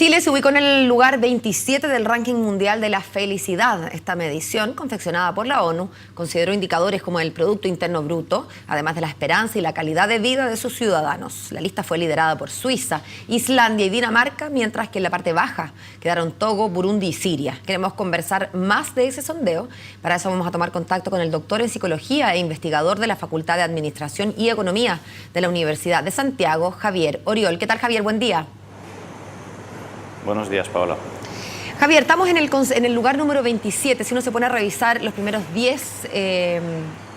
Chile se ubicó en el lugar 27 del ranking mundial de la felicidad. Esta medición, confeccionada por la ONU, consideró indicadores como el Producto Interno Bruto, además de la esperanza y la calidad de vida de sus ciudadanos. La lista fue liderada por Suiza, Islandia y Dinamarca, mientras que en la parte baja quedaron Togo, Burundi y Siria. Queremos conversar más de ese sondeo. Para eso vamos a tomar contacto con el doctor en Psicología e investigador de la Facultad de Administración y Economía de la Universidad de Santiago, Javier Oriol. ¿Qué tal, Javier? Buen día. Buenos días, Paola. Javier, estamos en el lugar número 27. Si uno se pone a revisar los primeros 10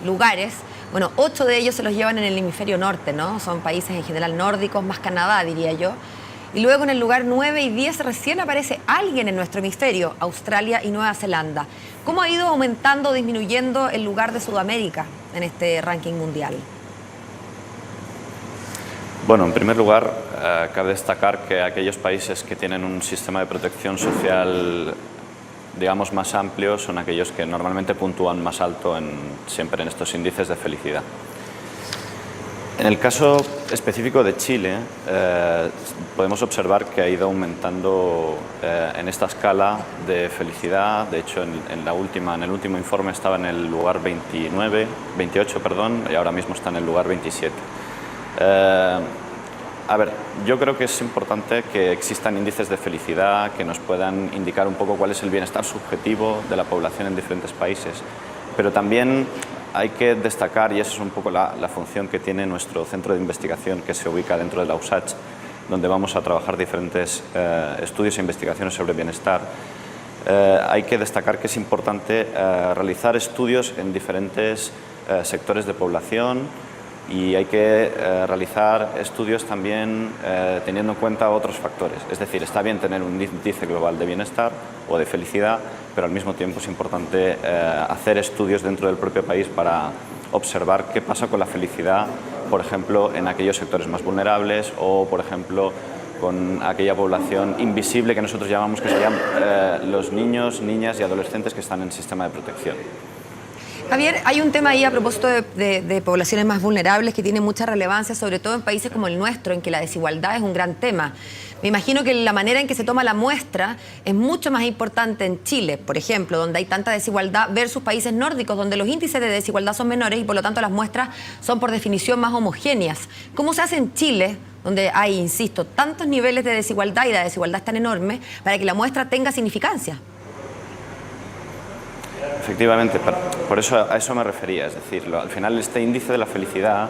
lugares, bueno, 8 de ellos se los llevan en el hemisferio norte, ¿no? Son países en general nórdicos, más Canadá, diría yo. Y luego en el lugar 9 y 10 recién aparece alguien en nuestro hemisferio, Australia y Nueva Zelanda. ¿Cómo ha ido aumentando o disminuyendo el lugar de Sudamérica en este ranking mundial? Bueno, en primer lugar, cabe destacar que aquellos países que tienen un sistema de protección social, digamos, más amplio, son aquellos que normalmente puntúan más alto siempre en estos índices de felicidad. En el caso específico de Chile, podemos observar que ha ido aumentando en esta escala de felicidad. De hecho, en el último informe estaba en el lugar 28, y ahora mismo está en el lugar 27. A ver, yo creo que es importante que existan índices de felicidad que nos puedan indicar un poco cuál es el bienestar subjetivo de la población en diferentes países, pero también hay que destacar, y esa es un poco la función que tiene nuestro centro de investigación que se ubica dentro de la USACH, donde vamos a trabajar diferentes estudios e investigaciones sobre bienestar. Hay que destacar que es importante realizar estudios en diferentes sectores de población, y hay que realizar estudios también teniendo en cuenta otros factores. Es decir, está bien tener un índice global de bienestar o de felicidad, pero al mismo tiempo es importante hacer estudios dentro del propio país para observar qué pasa con la felicidad, por ejemplo, en aquellos sectores más vulnerables o, por ejemplo, con aquella población invisible que nosotros llamamos, que serían los niños, niñas y adolescentes que están en el sistema de protección. Javier, hay un tema ahí a propósito de poblaciones más vulnerables que tiene mucha relevancia, sobre todo en países como el nuestro, en que la desigualdad es un gran tema. Me imagino que la manera en que se toma la muestra es mucho más importante en Chile, por ejemplo, donde hay tanta desigualdad, versus países nórdicos, donde los índices de desigualdad son menores y por lo tanto las muestras son por definición más homogéneas. ¿Cómo se hace en Chile, donde hay, insisto, tantos niveles de desigualdad y la desigualdad es tan enorme, para que la muestra tenga significancia? Efectivamente, por eso a eso me refería, es decir, al final este índice de la felicidad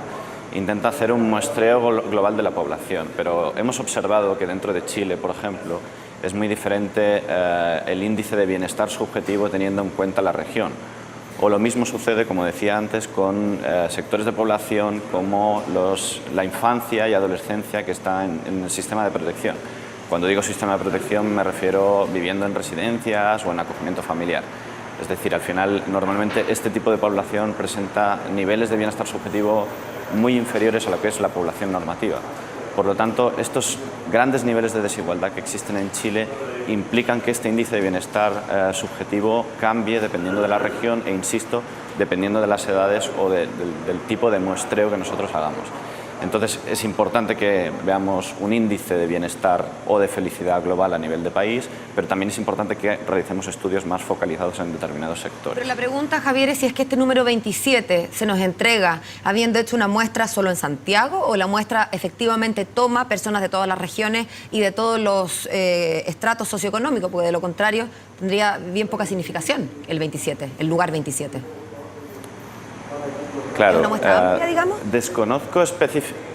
intenta hacer un muestreo global de la población, pero hemos observado que dentro de Chile, por ejemplo, es muy diferente el índice de bienestar subjetivo teniendo en cuenta la región. O lo mismo sucede, como decía antes, con sectores de población como la infancia y adolescencia que está en el sistema de protección. Cuando digo sistema de protección me refiero viviendo en residencias o en acogimiento familiar. Es decir, al final, normalmente este tipo de población presenta niveles de bienestar subjetivo muy inferiores a lo que es la población normativa. Por lo tanto, estos grandes niveles de desigualdad que existen en Chile implican que este índice de bienestar subjetivo cambie dependiendo de la región e, insisto, dependiendo de las edades o del tipo de muestreo que nosotros hagamos. Entonces, es importante que veamos un índice de bienestar o de felicidad global a nivel de país, pero también es importante que realicemos estudios más focalizados en determinados sectores. Pero la pregunta, Javier, es si es que este número 27 se nos entrega habiendo hecho una muestra solo en Santiago, o la muestra efectivamente toma personas de todas las regiones y de todos los estratos socioeconómicos, porque de lo contrario tendría bien poca significación el 27, el lugar 27. Claro, ¿Es una muestra amplia, digamos? Desconozco específicamente.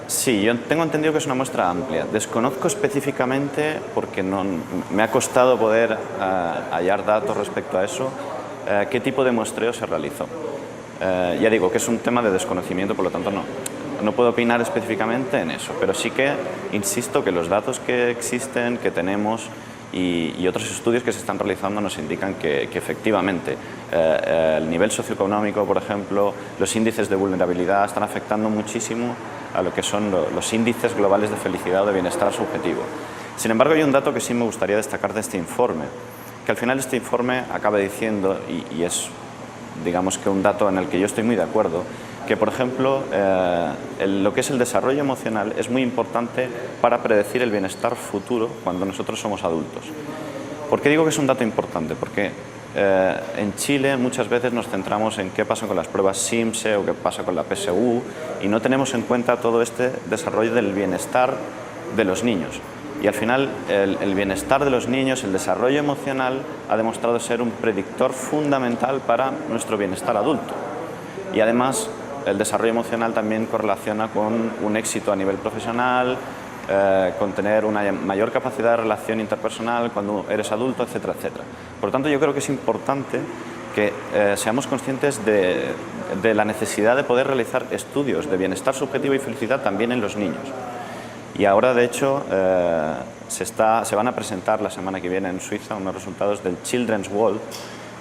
Sí, yo tengo entendido que es una muestra amplia. Desconozco específicamente, porque me ha costado poder hallar datos respecto a eso, qué tipo de muestreo se realizó. Ya digo que es un tema de desconocimiento, por lo tanto no puedo opinar específicamente en eso, pero sí que insisto que los datos que existen, que tenemos, y otros estudios que se están realizando nos indican que efectivamente el nivel socioeconómico, por ejemplo, los índices de vulnerabilidad están afectando muchísimo a lo que son los índices globales de felicidad o de bienestar subjetivo. Sin embargo, hay un dato que sí me gustaría destacar de este informe, que al final este informe acaba diciendo, y es, digamos, que un dato en el que yo estoy muy de acuerdo, que, por ejemplo, lo que es el desarrollo emocional es muy importante para predecir el bienestar futuro cuando nosotros somos adultos. ¿Por qué digo que es un dato importante? Porque en Chile muchas veces nos centramos en qué pasa con las pruebas SIMSE o qué pasa con la PSU y no tenemos en cuenta todo este desarrollo del bienestar de los niños. Y al final el bienestar de los niños, el desarrollo emocional, ha demostrado ser un predictor fundamental para nuestro bienestar adulto. Y además el desarrollo emocional también correlaciona con un éxito a nivel profesional, con tener una mayor capacidad de relación interpersonal cuando eres adulto, etcétera, etcétera. Por lo tanto, yo creo que es importante que seamos conscientes de la necesidad de poder realizar estudios de bienestar subjetivo y felicidad también en los niños. Y ahora, de hecho, se van a presentar la semana que viene en Suiza unos resultados del Children's World,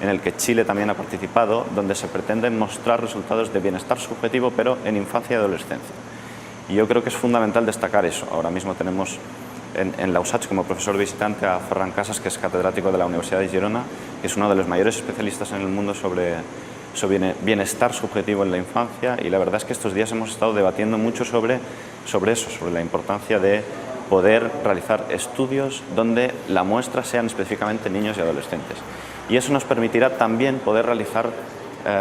en el que Chile también ha participado, donde se pretenden mostrar resultados de bienestar subjetivo, pero en infancia y adolescencia. Y yo creo que es fundamental destacar eso. Ahora mismo tenemos en la USACH como profesor visitante a Ferran Casas, que es catedrático de la Universidad de Girona, que es uno de los mayores especialistas en el mundo sobre bienestar subjetivo en la infancia, y la verdad es que estos días hemos estado debatiendo mucho sobre eso, sobre la importancia de poder realizar estudios donde la muestra sean específicamente niños y adolescentes. Y eso nos permitirá también poder realizar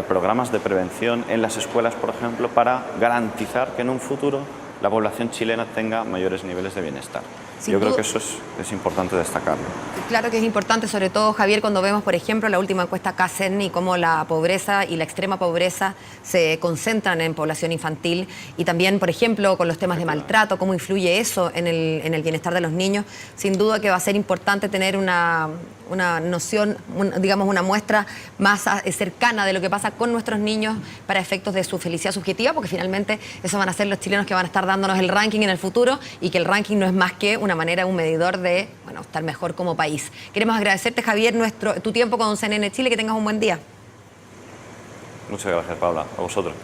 programas de prevención en las escuelas, por ejemplo, para garantizar que en un futuro la población chilena tenga mayores niveles de bienestar. Yo creo que eso es importante destacarlo. Claro que es importante, sobre todo, Javier, cuando vemos, por ejemplo, la última encuesta CACEN y cómo la pobreza y la extrema pobreza se concentran en población infantil, y también, por ejemplo, con los temas de maltrato, cómo influye eso en el bienestar de los niños. Sin duda que va a ser importante tener una noción, digamos, una muestra más cercana de lo que pasa con nuestros niños para efectos de su felicidad subjetiva, porque finalmente esos van a ser los chilenos que van a estar dándonos el ranking en el futuro, y que el ranking no es más que una manera, un medidor de, bueno, estar mejor como país. Queremos agradecerte, Javier, tu tiempo con CNN Chile, que tengas un buen día. Muchas gracias, Paula. A vosotros.